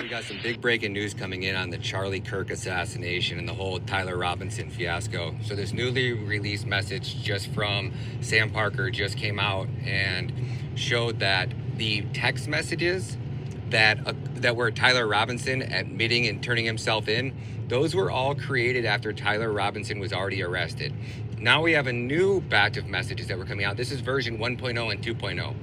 We got some big breaking news coming in on the Charlie Kirk assassination and the whole Tyler Robinson fiasco. So this newly released message just from Sam Parker just came out and showed that the text messages that were Tyler Robinson admitting and turning himself in, those were all created after Tyler Robinson was already arrested. Now we have a new batch of messages that were coming out. This is version 1.0 and 2.0.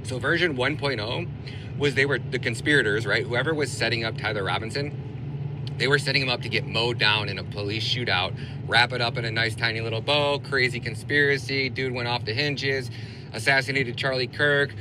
So version 1.0 was they were the conspirators, right? Whoever was setting up Tyler Robinson, they were setting him up to get mowed down in a police shootout, wrap it up in a nice tiny little bow, crazy conspiracy, dude went off the hinges, assassinated Charlie Kirk,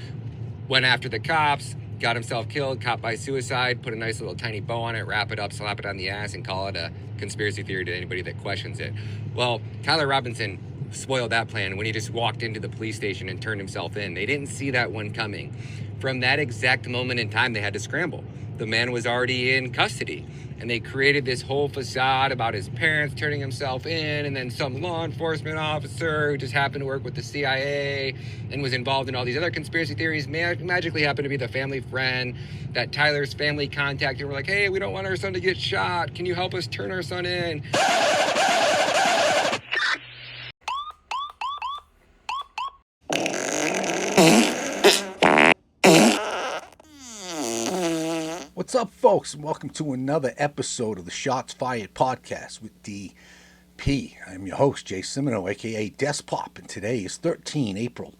went after the cops, got himself killed, caught by suicide, put a nice little tiny bow on it, wrap it up, slap it on the ass, and call it a conspiracy theory to anybody that questions it. Well, Tyler Robinson spoiled that plan when he just walked into the police station and turned himself in. They didn't see that one coming. From that exact moment in time, they had to scramble. The man was already in custody, and they created this whole facade about his parents turning himself in, and then some law enforcement officer who just happened to work with the CIA and was involved in all these other conspiracy theories magically happened to be the family friend that Tyler's family contacted and were like, hey, we don't want our son to get shot. Can you help us turn our son in? What's up, folks, and welcome to another episode of the Shots Fired podcast with DP. I'm your host, Jay Simino, aka Despop, and today is April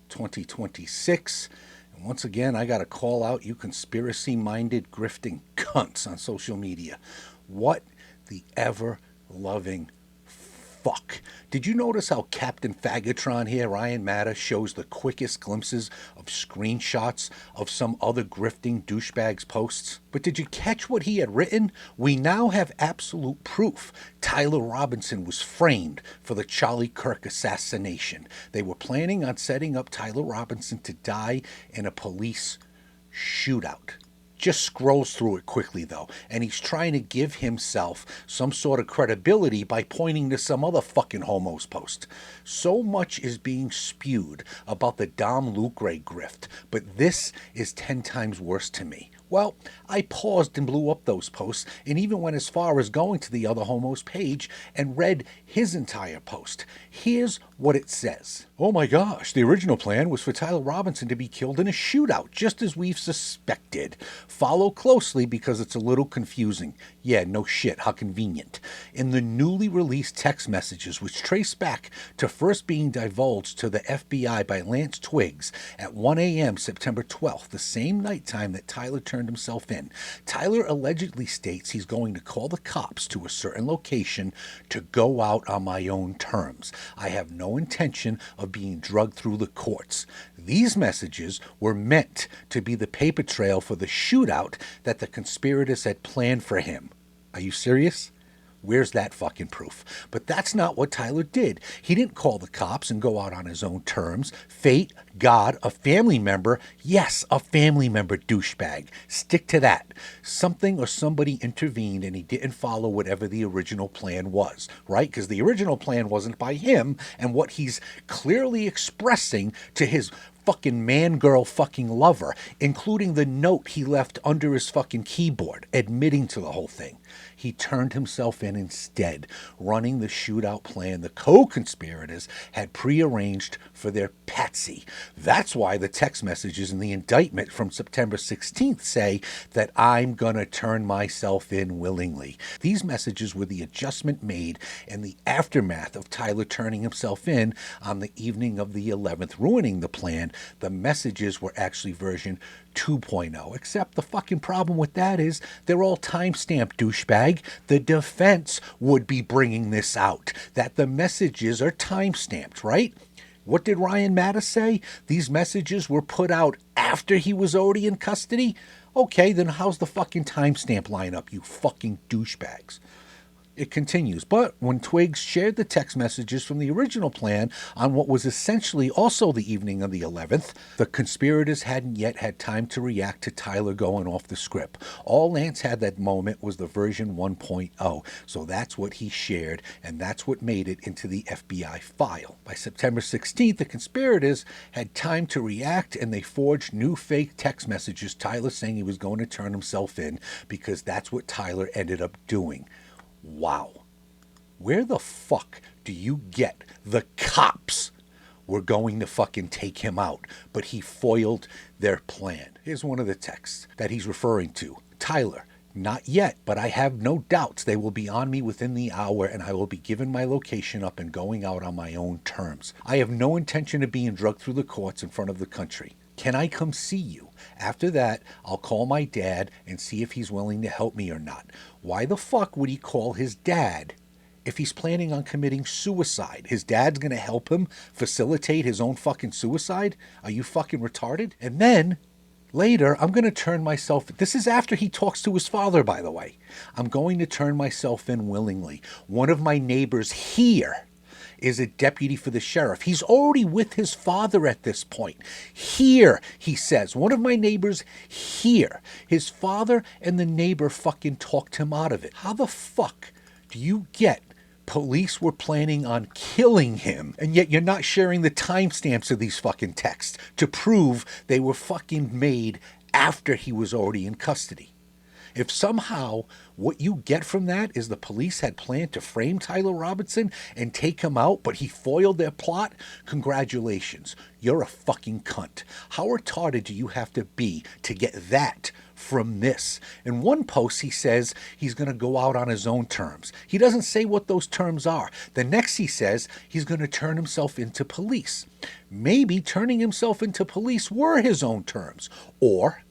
2026. And once again, I got to call out you conspiracy-minded grifting cunts on social media. What the ever-loving fuck. Did you notice how Captain Faggotron here, Ryan Matta, shows the quickest glimpses of screenshots of some other grifting douchebag's posts? But did you catch what he had written? We now have absolute proof Tyler Robinson was framed for the Charlie Kirk assassination. They were planning on setting up Tyler Robinson to die in a police shootout. Just scrolls through it quickly, though, and he's trying to give himself some sort of credibility by pointing to some other fucking homo's post. So much is being spewed about the Dom Lucre grift, but this is 10 times worse to me. Well, I paused and blew up those posts and even went as far as going to the other homo's page and read his entire post. Here's what it says. Oh my gosh, the original plan was for Tyler Robinson to be killed in a shootout, just as we've suspected. Follow closely because it's a little confusing. Yeah, no shit, how convenient. In the newly released text messages, which trace back to first being divulged to the FBI by Lance Twiggs at 1 a.m. September 12th, the same nighttime that Tyler turned himself in, Tyler allegedly states he's going to call the cops to a certain location to go out on my own terms. I have no intention of being drugged through the courts. These messages were meant to be the paper trail for the shootout that the conspirators had planned for him. Are you serious? Where's that fucking proof? But that's not what Tyler did. He didn't call the cops and go out on his own terms. Fate, God, a family member. Yes, a family member, douchebag. Stick to that. Something or somebody intervened and he didn't follow whatever the original plan was, right? Because the original plan wasn't by him, and what he's clearly expressing to his fucking man-girl fucking lover, including the note he left under his fucking keyboard, admitting to the whole thing. He turned himself in instead, running the shootout plan the co-conspirators had prearranged for their patsy. That's why the text messages in the indictment from September 16th say that I'm gonna turn myself in willingly. These messages were the adjustment made in the aftermath of Tyler turning himself in on the evening of the 11th, ruining the plan. The messages were actually version 2.0, except the fucking problem with that is they're all timestamped, douchebag. The defense would be bringing this out, that the messages are timestamped, right? What did Ryan Matta say? These messages were put out after he was already in custody? Okay, then how's the fucking timestamp line up, you fucking douchebags? It continues, but when Twiggs shared the text messages from the original plan on what was essentially also the evening of the 11th, the conspirators hadn't yet had time to react to Tyler going off the script. All Lance had that moment was the version 1.0, so that's what he shared, and that's what made it into the FBI file. By September 16th, the conspirators had time to react, and they forged new fake text messages, Tyler saying he was going to turn himself in because that's what Tyler ended up doing. Wow. Where the fuck do you get the cops were going to fucking take him out, but he foiled their plan? Here's one of the texts that he's referring to. Tyler, not yet, but I have no doubts they will be on me within the hour, and I will be giving my location up and going out on my own terms. I have no intention of being drugged through the courts in front of the country. Can I come see you? After that, I'll call my dad and see if he's willing to help me or not. Why the fuck would he call his dad if he's planning on committing suicide? His dad's gonna help him facilitate his own fucking suicide? Are you fucking retarded? And then, later, I'm gonna turn myself... This is after he talks to his father, by the way. I'm going to turn myself in willingly. One of my neighbors here is a deputy for the sheriff. He's already with his father at this point. Here, he says, one of my neighbors here. His father and the neighbor fucking talked him out of it. How the fuck do you get police were planning on killing him, and yet you're not sharing the timestamps of these fucking texts to prove they were fucking made after he was already in custody? If somehow what you get from that is the police had planned to frame Tyler Robinson and take him out, but he foiled their plot, congratulations. You're a fucking cunt. How retarded do you have to be to get that from this? In one post, he says he's going to go out on his own terms. He doesn't say what those terms are. The next, he says he's going to turn himself into police. Maybe turning himself into police were his own terms. Or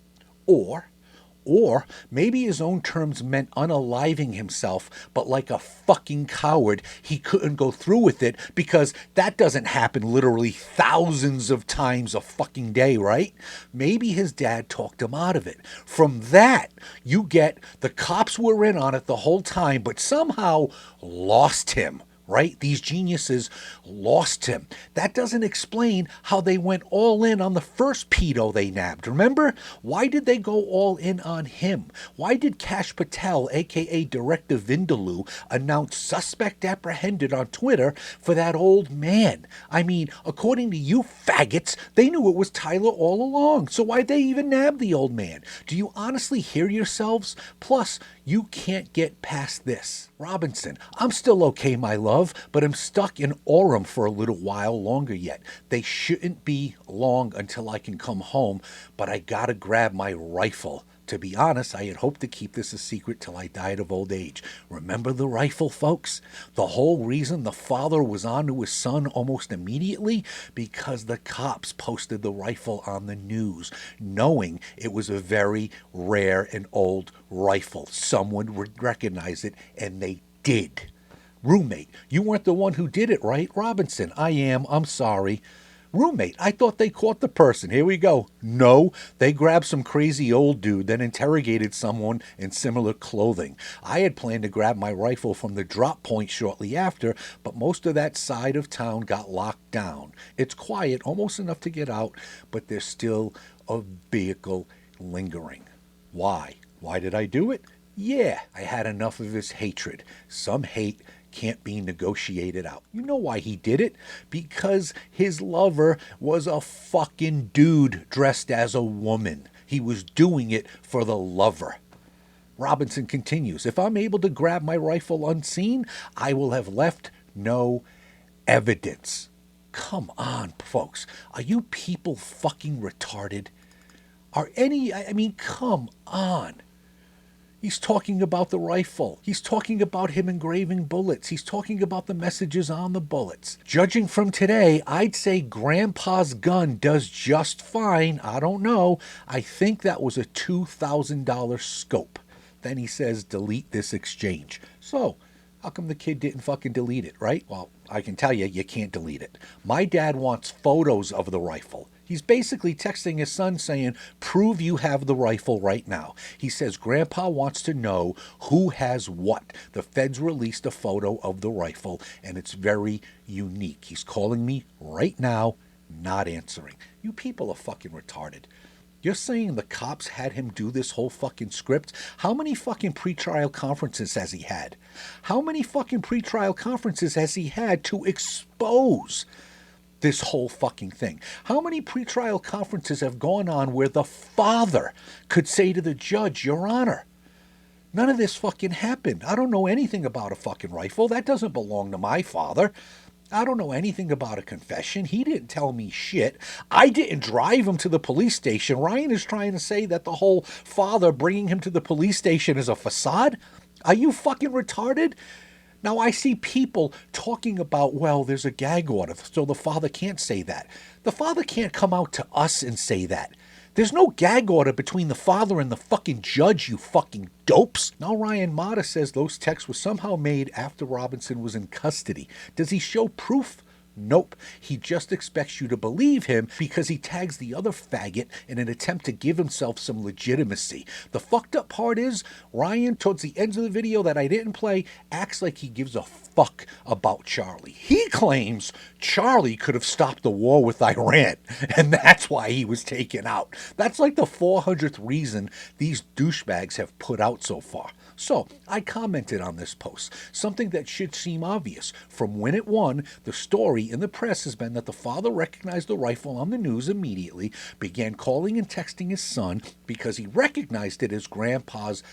maybe his own terms meant unaliving himself, but like a fucking coward, he couldn't go through with it because that doesn't happen literally thousands of times a fucking day, right? Maybe his dad talked him out of it. From that, you get the cops were in on it the whole time, but somehow lost him. Right? These geniuses lost him. That doesn't explain how they went all in on the first pedo they nabbed. Remember? Why did they go all in on him? Why did Kash Patel, aka Director Vindaloo, announce suspect apprehended on Twitter for that old man? I mean, according to you faggots, they knew it was Tyler all along. So why'd they even nab the old man? Do you honestly hear yourselves? Plus, you can't get past this. Robinson, I'm still okay, my love, but I'm stuck in Orem for a little while longer yet. They shouldn't be long until I can come home, but I gotta grab my rifle. To be honest, I had hoped to keep this a secret till I died of old age. Remember the rifle, folks? The whole reason the father was on to his son almost immediately? Because the cops posted the rifle on the news, knowing it was a very rare and old rifle. Someone would recognize it, and they did. Roommate, you weren't the one who did it, right? Robinson, I am. I'm sorry. Roommate, I thought they caught the person. Here we go. No, they grabbed some crazy old dude, then interrogated someone in similar clothing. I had planned to grab my rifle from the drop point shortly after, but most of that side of town got locked down. It's quiet, almost enough to get out, but there's still a vehicle lingering. Why? Why did I do it? Yeah, I had enough of his hatred. Some hate can't be negotiated out. You know why he did it? Because his lover was a fucking dude dressed as a woman. He was doing it for the lover. Robinson continues, if I'm able to grab my rifle unseen, I will have left no evidence. Come on, folks. Are you people fucking retarded? Come on. He's talking about the rifle. He's talking about him engraving bullets. He's talking about the messages on the bullets. Judging from today, I'd say Grandpa's gun does just fine. I don't know. I think that was a $2,000 scope. Then he says, delete this exchange. So, how come the kid didn't fucking delete it, right? Well, I can tell you, you can't delete it. My dad wants photos of the rifle. He's basically texting his son saying, prove you have the rifle right now. He says Grandpa wants to know who has what. The feds released a photo of the rifle, and it's very unique. He's calling me right now, not answering. You people are fucking retarded. You're saying the cops had him do this whole fucking script? How many fucking pretrial conferences has he had? How many fucking pretrial conferences has he had to expose this whole fucking thing? How many pretrial conferences have gone on where the father could say to the judge, Your Honor, none of this fucking happened. I don't know anything about a fucking rifle. That doesn't belong to my father. I don't know anything about a confession. He didn't tell me shit. I didn't drive him to the police station. Ryan is trying to say that the whole father bringing him to the police station is a facade. Are you fucking retarded? Now, I see people talking about, well, there's a gag order, so the father can't say that. The father can't come out to us and say that. There's no gag order between the father and the fucking judge, you fucking dopes. Now, Ryan Matta says those texts were somehow made after Robinson was in custody. Does he show proof? Nope. He just expects you to believe him because he tags the other faggot in an attempt to give himself some legitimacy. The fucked up part is, Ryan, towards the end of the video that I didn't play, acts like he gives a fuck about Charlie. He claims Charlie could have stopped the war with Iran, and that's why he was taken out. That's like the 400th reason these douchebags have put out so far. So, I commented on this post, something that should seem obvious. From when it won, the story in the press has been that the father recognized the rifle on the news immediately, began calling and texting his son because he recognized it as Grandpa's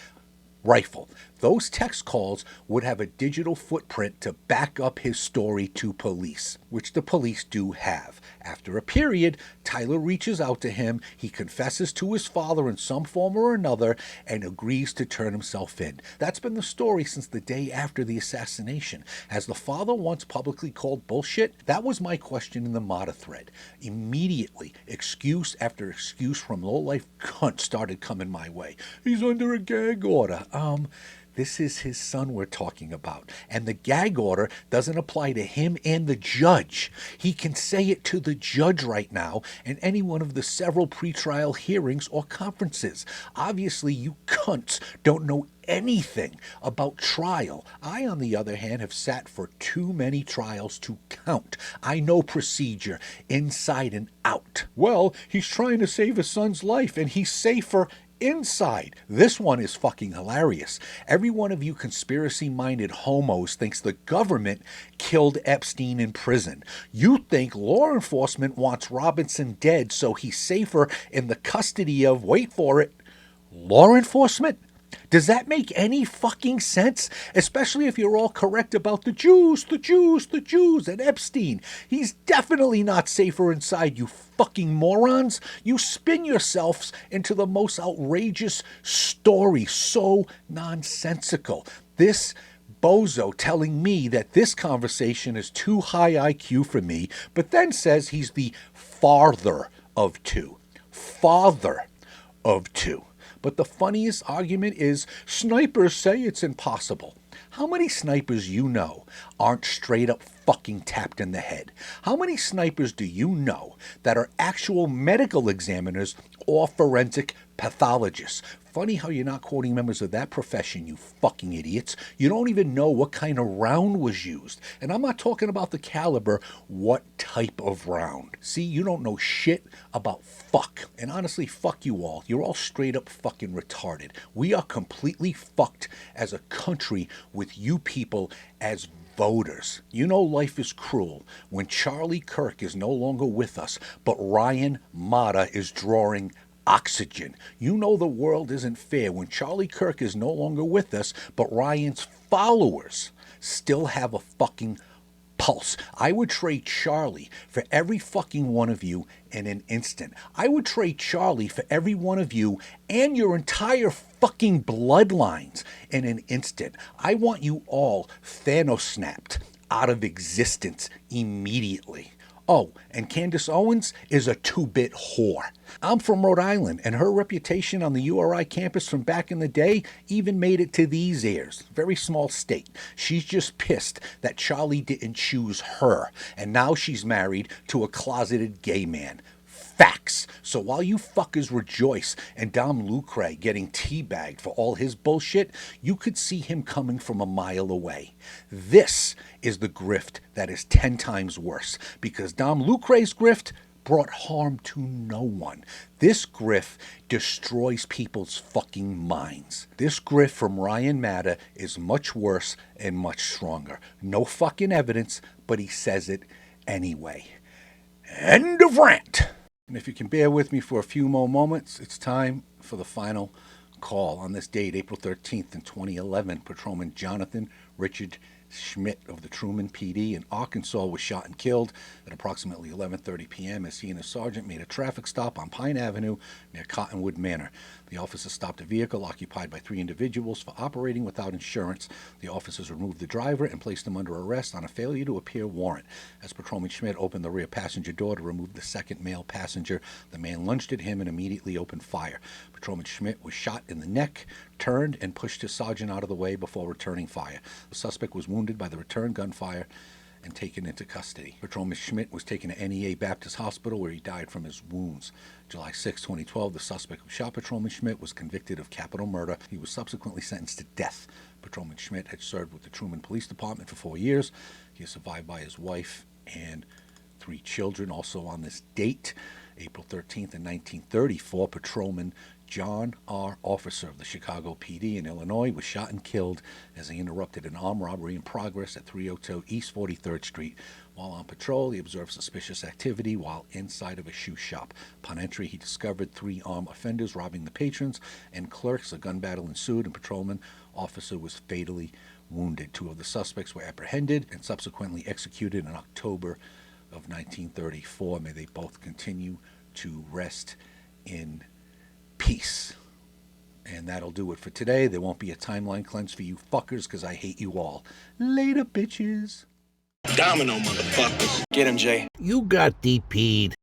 rifle. Those text calls would have a digital footprint to back up his story to police, which the police do have. After a period, Tyler reaches out to him, he confesses to his father in some form or another, and agrees to turn himself in. That's been the story since the day after the assassination. Has the father once publicly called bullshit? That was my question in the Matta thread. Immediately, excuse after excuse from low-life cunts started coming my way. He's under a gag order. This is his son we're talking about. And the gag order doesn't apply to him and the judge. He can say it to the judge right now in any one of the several pretrial hearings or conferences. Obviously, you cunts don't know anything about trial. I, on the other hand, have sat for too many trials to count. I know procedure inside and out. Well, he's trying to save his son's life and he's safer inside. This one is fucking hilarious. Every one of you conspiracy-minded homos thinks the government killed Epstein in prison. You think law enforcement wants Robinson dead so he's safer in the custody of, wait for it, law enforcement? Does that make any fucking sense? Especially if you're all correct about the Jews, and Epstein. He's definitely not safer inside, you fucking morons. You spin yourselves into the most outrageous story, so nonsensical. This bozo telling me that this conversation is too high IQ for me, but then says he's the father of two. Father of two. But the funniest argument is snipers say it's impossible. How many snipers you know aren't straight up fucking tapped in the head? How many snipers do you know that are actual medical examiners or forensic pathologists? Funny how you're not quoting members of that profession, you fucking idiots. You don't even know what kind of round was used. And I'm not talking about the caliber, what type of round. See, you don't know shit about fuck. And honestly, fuck you all. You're all straight up fucking retarded. We are completely fucked as a country with you people as voters. You know life is cruel when Charlie Kirk is no longer with us, but Ryan Matta is drawing oxygen. You know the world isn't fair when Charlie Kirk is no longer with us, but Ryan's followers still have a fucking pulse. I would trade Charlie for every fucking one of you in an instant. I would trade Charlie for every one of you and your entire fucking bloodlines in an instant. I want you all Thanos snapped out of existence immediately. Oh, and Candace Owens is a two-bit whore. I'm from Rhode Island, and her reputation on the URI campus from back in the day even made it to these ears. Very small state. She's just pissed that Charlie didn't choose her, and now she's married to a closeted gay man. Facts. So while you fuckers rejoice and Dom Lucre getting teabagged for all his bullshit, you could see him coming from a mile away. This is the grift that is 10 times worse, because Dom Lucre's grift brought harm to no one. This grift destroys people's fucking minds. This grift from Ryan Matta is much worse and much stronger. No fucking evidence, but he says it anyway. End of rant. And if you can bear with me for a few more moments, it's time for the final call. On this date, April 13th in 2011, Patrolman Jonathan Richard Schmidt of the Truman PD in Arkansas was shot and killed at approximately 11:30 p.m. as he and a sergeant made a traffic stop on Pine Avenue near Cottonwood Manor. The officer stopped a vehicle occupied by 3 individuals for operating without insurance. The officers removed the driver and placed him under arrest on a failure to appear warrant. As Patrolman Schmidt opened the rear passenger door to remove the second male passenger, the man lunged at him and immediately opened fire. Patrolman Schmidt was shot in the neck, turned, and pushed his sergeant out of the way before returning fire. The suspect was wounded by the return gunfire and taken into custody. Patrolman Schmidt was taken to NEA Baptist Hospital, where he died from his wounds. July 6, 2012, the suspect who shot Patrolman Schmidt was convicted of capital murder. He was subsequently sentenced to death. Patrolman Schmidt had served with the Truman Police Department for 4 years. He is survived by his wife and 3 children. Also on this date, April 13th in 1934, Patrolman John R. Officer of the Chicago PD in Illinois was shot and killed as he interrupted an armed robbery in progress at 302 East 43rd Street. While on patrol, he observed suspicious activity while inside of a shoe shop. Upon entry, he discovered 3 armed offenders robbing the patrons and clerks. A gun battle ensued, and Patrolman Officer was fatally wounded. 2 of the suspects were apprehended and subsequently executed in October of 1934. May they both continue to rest in peace. And that'll do it for today. There won't be a timeline cleanse for you fuckers, because I hate you all. Later, bitches. Domino, motherfuckers. Get him, Jay. You got DP'd.